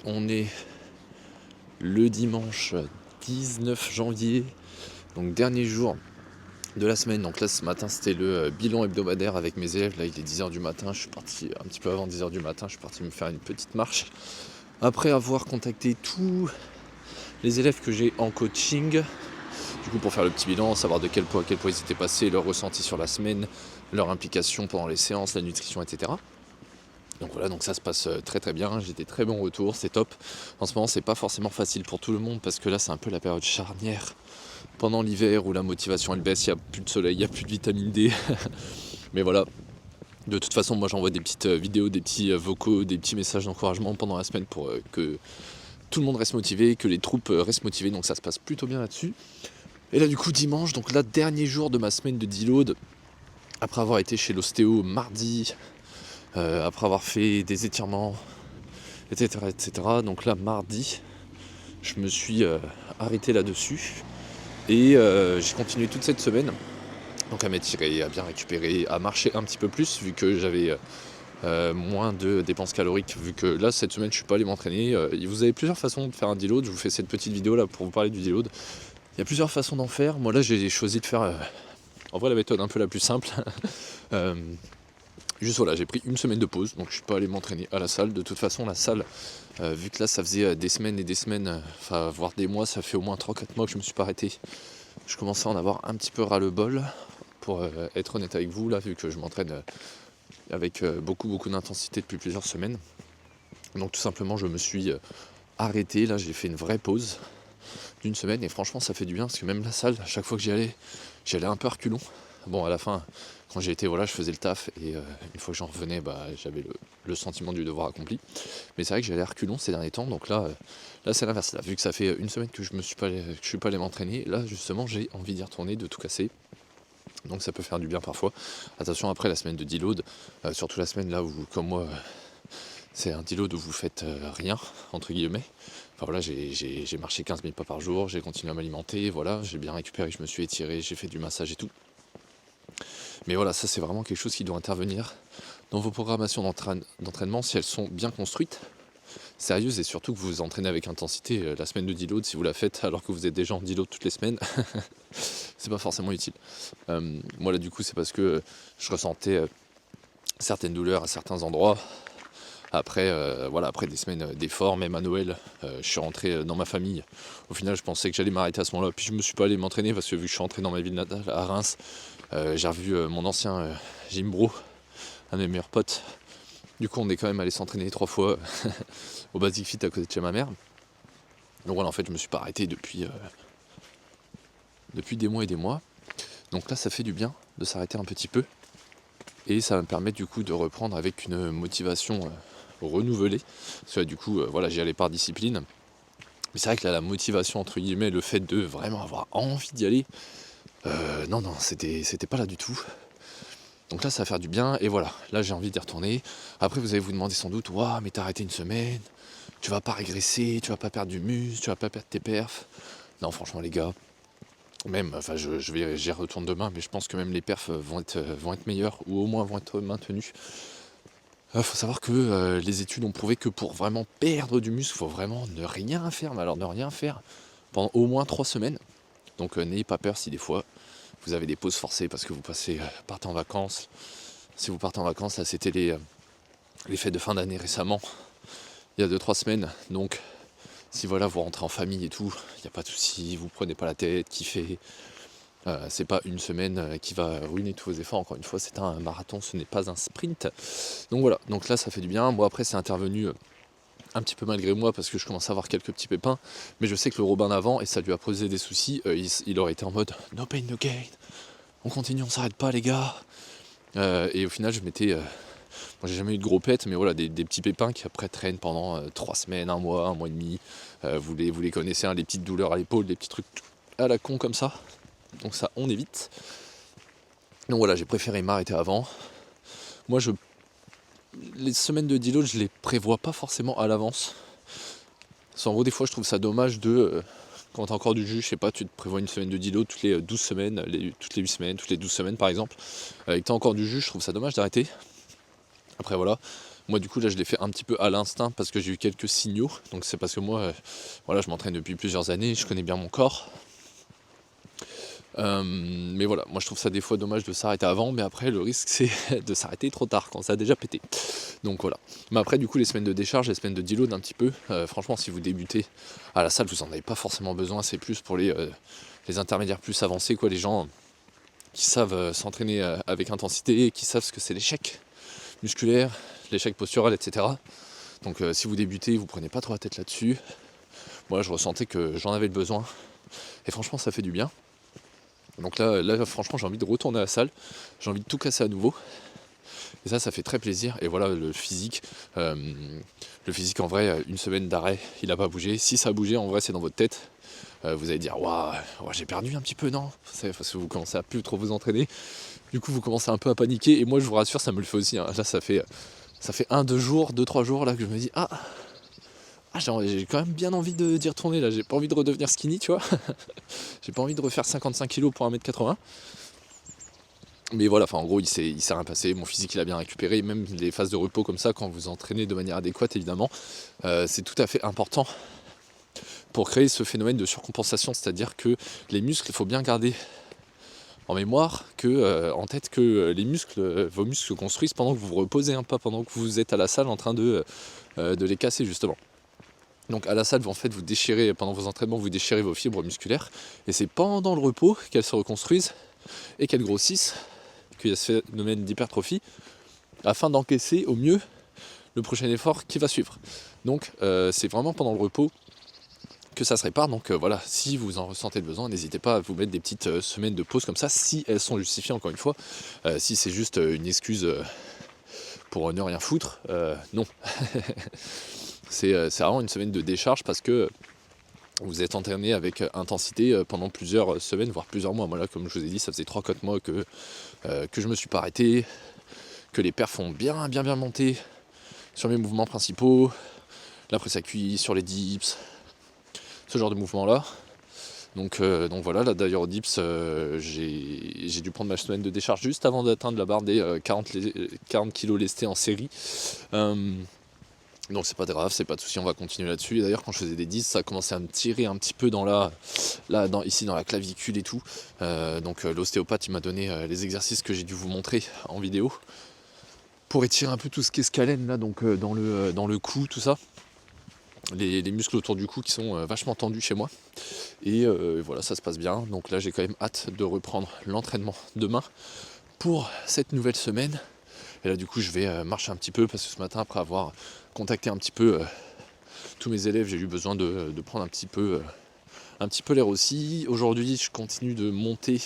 On est le dimanche 19 janvier, donc dernier jour de la semaine. Donc là ce matin c'était le bilan hebdomadaire avec mes élèves. Là il est 10h du matin, je suis parti un petit peu avant 10h du matin, je suis parti me faire une petite marche. Après avoir contacté tous les élèves que j'ai en coaching, du coup pour faire le petit bilan, savoir de quel point à quel point ils étaient passés, leur ressenti sur la semaine, leur implication pendant les séances, la nutrition, etc. Donc voilà, donc ça se passe très très bien, j'ai des très bons retours, c'est top. En ce moment c'est pas forcément facile pour tout le monde parce que là c'est un peu la période charnière pendant l'hiver où la motivation elle baisse, il n'y a plus de soleil, il n'y a plus de vitamine D. Mais voilà, de toute façon moi j'envoie des petites vidéos, des petits vocaux, des petits messages d'encouragement pendant la semaine pour que tout le monde reste motivé, que les troupes restent motivées, donc ça se passe plutôt bien là-dessus. Et là du coup dimanche, donc là dernier jour de ma semaine de deload, après avoir été chez l'ostéo mardi, après avoir fait des étirements, etc., etc. Donc là, mardi, je me suis arrêté là-dessus et j'ai continué toute cette semaine. Donc à m'étirer, à bien récupérer, à marcher un petit peu plus vu que j'avais moins de dépenses caloriques. Vu que là, cette semaine, je suis pas allé m'entraîner. Vous avez plusieurs façons de faire un deload. Je vous fais cette petite vidéo là pour vous parler du deload. Il y a plusieurs façons d'en faire. Moi là, j'ai choisi de faire en vrai la méthode un peu la plus simple. Juste voilà, j'ai pris une semaine de pause, donc je suis pas allé m'entraîner à la salle. De toute façon, la salle, vu que là ça faisait des semaines et des semaines, enfin voire des mois, ça fait au moins 3-4 mois que je me suis pas arrêté. Je commençais à en avoir un petit peu ras-le-bol, pour être honnête avec vous, là, vu que je m'entraîne avec beaucoup d'intensité depuis plusieurs semaines. Donc tout simplement, je me suis arrêté, là j'ai fait une vraie pause d'une semaine, et franchement ça fait du bien, parce que même la salle, à chaque fois que j'y allais un peu à reculons. Bon, à la fin, quand j'y étais, voilà, je faisais le taf, et une fois que j'en revenais, j'avais le sentiment du devoir accompli. Mais c'est vrai que j'allais à reculons ces derniers temps, donc là c'est l'inverse. Là, vu que ça fait une semaine que je suis pas allé m'entraîner, là justement j'ai envie d'y retourner, de tout casser. Donc ça peut faire du bien parfois. Attention, après la semaine de deload, surtout la semaine là où, comme moi, c'est un deload où vous faites rien, entre guillemets. Enfin voilà, j'ai marché 15 000 pas par jour, j'ai continué à m'alimenter, voilà, j'ai bien récupéré, je me suis étiré, j'ai fait du massage et tout. Mais voilà, ça c'est vraiment quelque chose qui doit intervenir dans vos programmations d'entraînement si elles sont bien construites, sérieuses, et surtout que vous vous entraînez avec intensité. La semaine de deload, si vous la faites alors que vous êtes déjà en deload toutes les semaines, c'est pas forcément utile. Moi là du coup c'est parce que je ressentais certaines douleurs à certains endroits. Après, après des semaines d'efforts, même à Noël, je suis rentré dans ma famille. Au final, je pensais que j'allais m'arrêter à ce moment-là. Puis je me suis pas allé m'entraîner parce que vu que je suis rentré dans ma ville natale, à Reims, j'ai revu mon ancien gym bro, un de mes meilleurs potes. Du coup, on est quand même allé s'entraîner 3 fois au Basic Fit à côté de chez ma mère. Donc voilà, en fait, je me suis pas arrêté depuis des mois et des mois. Donc là, ça fait du bien de s'arrêter un petit peu. Et ça va me permettre du coup de reprendre avec une motivation renouvelée. Parce que là, du coup, j'y allais par discipline. Mais c'est vrai que là, la motivation, entre guillemets, le fait de vraiment avoir envie d'y aller, non, c'était pas là du tout. Donc là, ça va faire du bien, et voilà, là j'ai envie d'y retourner. Après, vous allez vous demander sans doute, waouh, mais t'as arrêté une semaine, tu vas pas régresser, tu vas pas perdre du muscle, tu vas pas perdre tes perfs. Non, franchement, les gars, même, enfin, j'y retourne demain, mais je pense que même les perfs vont être meilleurs, ou au moins vont être maintenus. Faut savoir que les études ont prouvé que pour vraiment perdre du muscle, il faut vraiment ne rien faire, mais alors ne rien faire pendant au moins 3 semaines. Donc n'ayez pas peur si des fois vous avez des pauses forcées parce que vous partez en vacances. Si vous partez en vacances, là c'était les fêtes de fin d'année récemment, il y a 2-3 semaines. Donc si voilà, vous rentrez en famille et tout, il n'y a pas de souci, vous prenez pas la tête, kiffez. C'est pas une semaine qui va ruiner tous vos efforts. Encore une fois, c'est un marathon, ce n'est pas un sprint. Donc voilà, donc là ça fait du bien. Moi après c'est intervenu un petit peu malgré moi parce que je commence à avoir quelques petits pépins, mais je sais que le Robin d'avant, et ça lui a posé des soucis, il aurait été en mode no pain no gain, on continue, on s'arrête pas les gars. Et au final je m'étais moi j'ai jamais eu de gros pets, mais voilà, des petits pépins qui après traînent pendant 3 semaines, un mois et demi. Vous les connaissez, hein, les petites douleurs à l'épaule, des petits trucs à la con comme ça. Donc ça on évite. Donc voilà, j'ai préféré m'arrêter avant. Moi les semaines de deload, je les prévois pas forcément à l'avance. En gros, des fois je trouve ça dommage quand t'as encore du jus, je sais pas, tu te prévois une semaine de deload toutes les 12 semaines, toutes les 8 semaines, toutes les 12 semaines par exemple, et que t'as encore du jus, je trouve ça dommage d'arrêter. Après voilà, Moi du coup là je l'ai fait un petit peu à l'instinct parce que j'ai eu quelques signaux, donc c'est parce que moi voilà, je m'entraîne depuis plusieurs années, je connais bien mon corps. Mais voilà, moi je trouve ça des fois dommage de s'arrêter avant, mais après le risque c'est de s'arrêter trop tard quand ça a déjà pété. Donc voilà. Mais après du coup les semaines de décharge, les semaines de deload un petit peu, franchement si vous débutez à la salle, vous en avez pas forcément besoin, c'est plus pour les intermédiaires plus avancés, quoi, les gens qui savent s'entraîner avec intensité, et qui savent ce que c'est l'échec musculaire, l'échec postural, etc. Donc si vous débutez, vous prenez pas trop la tête là-dessus. Moi je ressentais que j'en avais le besoin, et franchement ça fait du bien. Donc là franchement j'ai envie de retourner à la salle, j'ai envie de tout casser à nouveau. Et ça fait très plaisir. Et voilà, le physique en vrai, une semaine d'arrêt, il n'a pas bougé. Si ça a bougé, en vrai c'est dans votre tête. Vous allez dire, waouh, j'ai perdu un petit peu, non? C'est parce que vous commencez à plus trop vous entraîner. Du coup vous commencez un peu à paniquer. Et moi je vous rassure, ça me le fait aussi, hein. Là ça fait 1-2 jours, 2-3 jours là que je me dis, j'ai quand même bien envie d'y retourner là, j'ai pas envie de redevenir skinny, tu vois. J'ai pas envie de refaire 55 kg pour 1m80. Mais voilà, en gros il s'est rien passé, mon physique il a bien récupéré, même les phases de repos comme ça, quand vous entraînez de manière adéquate évidemment, c'est tout à fait important pour créer ce phénomène de surcompensation, c'est-à-dire que les muscles, il faut bien garder en mémoire, en tête que vos muscles se construisent pendant que vous vous reposez, pas pendant que vous êtes à la salle en train de les casser justement. Donc à la salle, en fait, vous déchirez, pendant vos entraînements, vous déchirez vos fibres musculaires, et c'est pendant le repos qu'elles se reconstruisent et qu'elles grossissent, qu'il y a ce phénomène d'hypertrophie, afin d'encaisser au mieux le prochain effort qui va suivre. Donc c'est vraiment pendant le repos que ça se répare. Donc voilà, si vous en ressentez le besoin, n'hésitez pas à vous mettre des petites semaines de pause comme ça, si elles sont justifiées, encore une fois. Si c'est juste une excuse pour ne rien foutre, non. C'est vraiment une semaine de décharge parce que vous êtes entraîné avec intensité pendant plusieurs semaines, voire plusieurs mois. Moi là, comme je vous ai dit, ça faisait 3-4 mois que je me suis pas arrêté, que les perfs ont bien monté sur mes mouvements principaux, la presse à cuisse, sur les dips, ce genre de mouvements là. Donc voilà, là d'ailleurs au dips, j'ai dû prendre ma semaine de décharge juste avant d'atteindre la barre des 40 kg lestés en série. Donc c'est pas grave, c'est pas de souci, on va continuer là-dessus. Et d'ailleurs quand je faisais des 10, ça a commencé à me tirer un petit peu ici dans la clavicule et tout. Donc l'ostéopathe il m'a donné les exercices que j'ai dû vous montrer en vidéo pour étirer un peu tout ce qui est scalène là, donc dans le cou, tout ça. Les muscles autour du cou qui sont vachement tendus chez moi. Et voilà, ça se passe bien. Donc là j'ai quand même hâte de reprendre l'entraînement demain pour cette nouvelle semaine. Et là du coup je vais marcher un petit peu parce que ce matin, après avoir contacté un petit peu tous mes élèves, j'ai eu besoin de prendre un petit peu l'air aussi. Aujourd'hui je continue de monter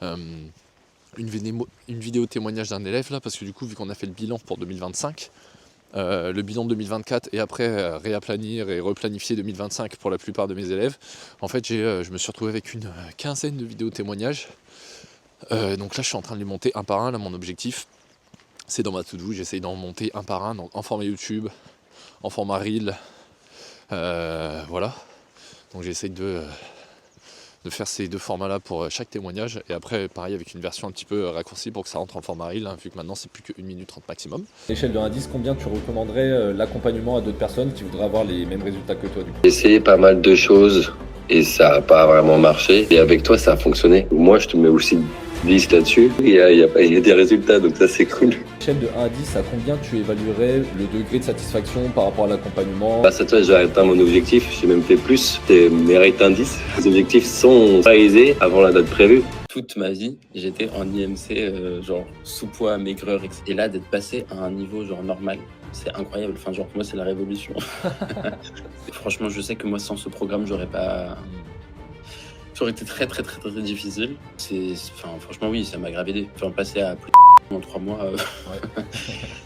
une vidéo témoignage d'un élève là, parce que du coup vu qu'on a fait le bilan pour 2025, le bilan de 2024 et après réaplanir et replanifier 2025 pour la plupart de mes élèves, en fait je me suis retrouvé avec une quinzaine de vidéos témoignages. Donc là je suis en train de les monter un par un. Là mon objectif c'est dans ma to-do, j'essaye d'en monter un par un, donc en format YouTube, en format Reel, voilà. Donc j'essaye de faire ces deux formats là pour chaque témoignage, et après pareil avec une version un petit peu raccourcie pour que ça rentre en format Reel, vu que maintenant c'est plus que 1 minute 30 maximum. À l'échelle de 1 à 10, combien tu recommanderais l'accompagnement à d'autres personnes qui voudraient avoir les mêmes résultats que toi du coup? J'ai essayé pas mal de choses et ça n'a pas vraiment marché, et avec toi ça a fonctionné. Moi je te mets aussi 10 là-dessus, il y a des résultats, donc ça c'est cool. À l'échelle de 1 à 10, à combien tu évaluerais le degré de satisfaction par rapport à l'accompagnement? Grâce à toi, j'ai atteint mon objectif, j'ai même fait plus. C'est mérite un 10. Les objectifs sont réalisés avant la date prévue. Toute ma vie, j'étais en IMC, genre sous-poids, maigreur, etc. Et là, d'être passé à un niveau genre normal, c'est incroyable. Enfin, genre pour moi, c'est la révolution. Franchement, je sais que moi, sans ce programme, j'aurais été très difficile. Franchement, oui, ça m'a grave aidé. Enfin, passer à plus de en 3 mois, Ouais.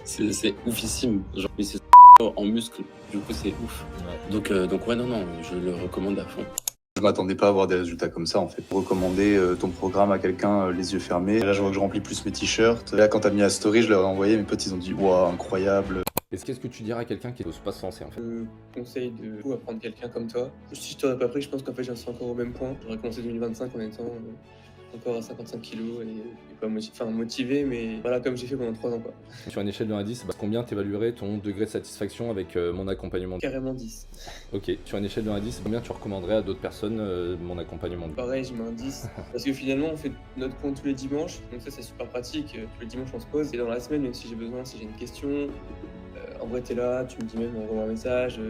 c'est oufissime. Genre, mais c'est en muscle, du coup, c'est ouf. Ouais. Donc ouais, non, je le recommande à fond. Je m'attendais pas à avoir des résultats comme ça en fait. Recommander ton programme à quelqu'un les yeux fermés. Là je vois que je remplis plus mes t-shirts. Là quand t'as mis la story, je leur ai envoyé, mes potes ils ont dit waouh incroyable. Qu'est-ce que tu dirais à quelqu'un qui n'ose pas se lancer en fait? Je conseille de apprendre quelqu'un comme toi. Si je t'aurais pas pris, je pense qu'en fait j'en suis encore au même point. J'aurais commencé 2025 en étant encore à 55 kilos et pas motivé, mais voilà, comme j'ai fait pendant 3 ans, quoi. Sur une échelle de 1 à 10, combien t'évaluerais ton degré de satisfaction avec mon accompagnement? Carrément 10. Ok, sur une échelle de 1 à 10, combien tu recommanderais à d'autres personnes mon accompagnement? Pareil, je mets un 10. Parce que finalement, on fait notre compte tous les dimanches, donc ça, c'est super pratique. Tous les dimanches, on se pose. Et dans la semaine, même si j'ai besoin, si j'ai une question, en vrai, t'es là, tu me dis même, envoie un message,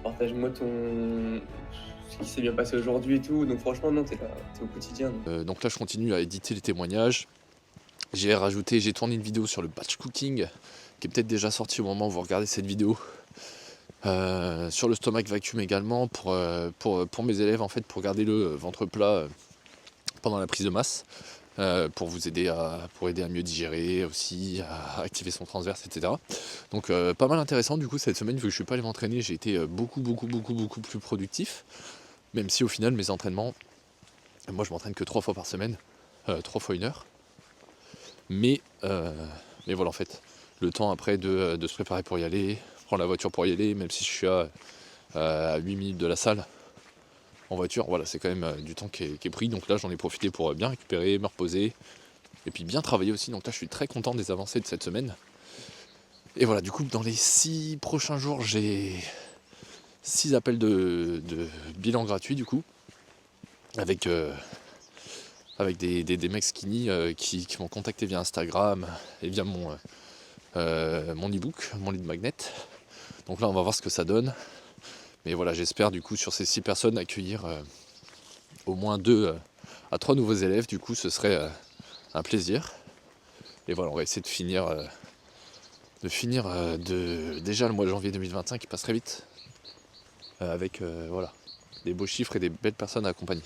partage-moi ce qui s'est bien passé aujourd'hui et tout. Donc franchement, non, t'es là, t'es au quotidien. Donc là je continue à éditer les témoignages. J'ai tourné une vidéo sur le batch cooking qui est peut-être déjà sortie au moment où vous regardez cette vidéo. Sur le stomach vacuum également pour mes élèves en fait, pour garder le ventre plat pendant la prise de masse, pour aider à mieux digérer aussi, à activer son transverse, etc. Donc pas mal intéressant du coup cette semaine, vu que je suis pas allé m'entraîner, j'ai été beaucoup plus productif, même si au final mes entraînements, moi je m'entraîne que 3 fois par semaine, 3 fois 1 heure. Mais voilà en fait, le temps après de se préparer pour y aller, prendre la voiture pour y aller, même si je suis à 8 minutes de la salle en voiture, voilà, c'est quand même du temps qui est pris. Donc là j'en ai profité pour bien récupérer, me reposer, et puis bien travailler aussi. Donc là je suis très content des avancées de cette semaine. Et voilà, du coup dans les 6 prochains jours j'ai 6 appels de bilan gratuit du coup, avec des mecs skinny qui m'ont contacté via Instagram et via mon e-book, mon lead magnet. Donc là on va voir ce que ça donne. Mais voilà, j'espère du coup sur ces 6 personnes accueillir au moins 2 à 3 nouveaux élèves. Du coup ce serait un plaisir. Et voilà, on va essayer de finir déjà le mois de janvier 2025 qui passe très vite. Avec voilà, des beaux chiffres et des belles personnes à accompagner.